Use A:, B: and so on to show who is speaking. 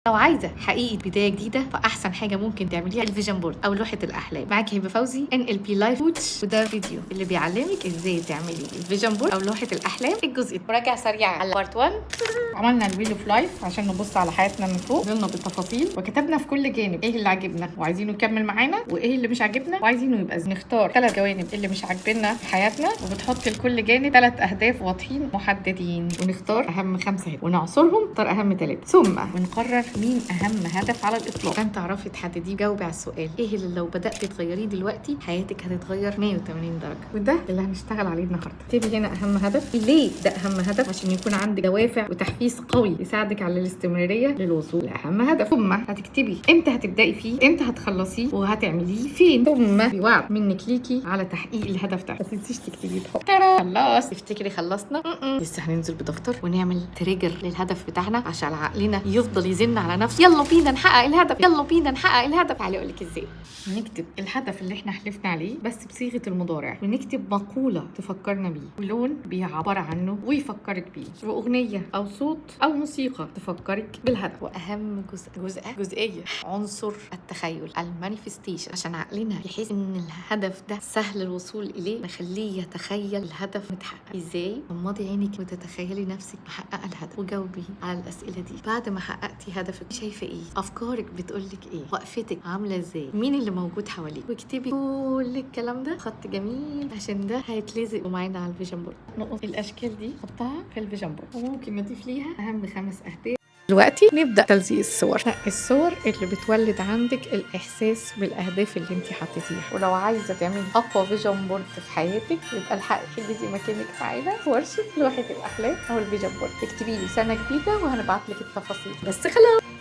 A: لو عايزه حقيقه بدايه جديده فاحسن حاجه ممكن تعمليها الفيجن بورد او لوحه الاحلام. معاكي هبه فوزي NLP لايف كوتش، وده فيديو اللي بيعلمك ازاي تعملي الفيجن بورد او لوحه الاحلام. الجزء مراجعه سريعه على بارت 1. عملنا الويل اوف لايف عشان نبص على حياتنا من فوق، نزلنا بالتفاصيل وكتبنا في كل جانب ايه اللي عجبنا وعايزينه يكمل معانا وايه اللي مش عاجبنا وعايزينه يبقى نختار 3 جوانب اللي مش عاجبنا في حياتنا، وبتحط لكل جانب 3 اهداف واضحين محددين، ونختار اهم 5 هدف ونعصرهم نختار اهم 3، ثم بنقرر مين اهم هدف على الاطلاق عشان تعرفي تحدديه. جاوبي على السؤال ايه اللي لو بدات تغيريه دلوقتي حياتك هتتغير 180 درجه، وده اللي هنشتغل عليه النهارده. اكتبي هنا اهم هدف. ليه ده اهم هدف؟ عشان يكون عندك دوافع وتحفيز قوي يساعدك على الاستمراريه للوصول لاهم هدف. ثم هتكتبي امتى هتبداي فيه، امتى هتخلصيه، وهتعمليه فين. ثم بوعد منك ليكي على تحقيق الهدف ده. ما تنسيش تكتبي خلاص. تفتكري خلصنا؟ لسه هننزل بدفتر ونعمل تريجر للهدف بتاعنا عشان عقلنا يفضل يزن على نفسه، يلا بينا نحقق الهدف، يلا بينا نحقق الهدف. تعالي اقول لك ازاي. نكتب الهدف اللي احنا حلفنا عليه بس بصيغه المضارع، ونكتب مقوله تفكرنا بيه، ولون بيعبر عنه ويفكرك بيه، واغنيه او صوت او موسيقى تفكرك بالهدف. واهم جزئيه عنصر التخيل، المانيفستيشن، عشان عقلنا يحس ان الهدف ده سهل الوصول اليه، نخليه يتخيل الهدف متحقق. ازاي؟ غمضي عينك وتتخيلي نفسك محققه الهدف، وجاوبي على الاسئله دي. بعد ما حققتي هدفك شايفه ايه؟ افكارك بتقولك ايه؟ وقفتك عامله ازاي؟ مين اللي موجود حواليك؟ واكتبي كل الكلام ده خط جميل عشان ده هيتلزق معانا على الفيجن بورد. نقط الاشكال دي حطها في الفيجن بورد، وممكن نضيف ليها اهم 5 اهداف. دلوقتي نبدا تلزيق الصور. الصور اللي بتولد عندك الاحساس بالاهداف اللي انت حطيتيها. ولو عايزه تعملي اقوى فيجن بورد في حياتك يبقى الحقي حجزي مكانك معانا في ورشه لوحه الاحلام او الفيجن بورد. اكتبي لي سنه جديده وهنبعت لك التفاصيل. بس خلاص.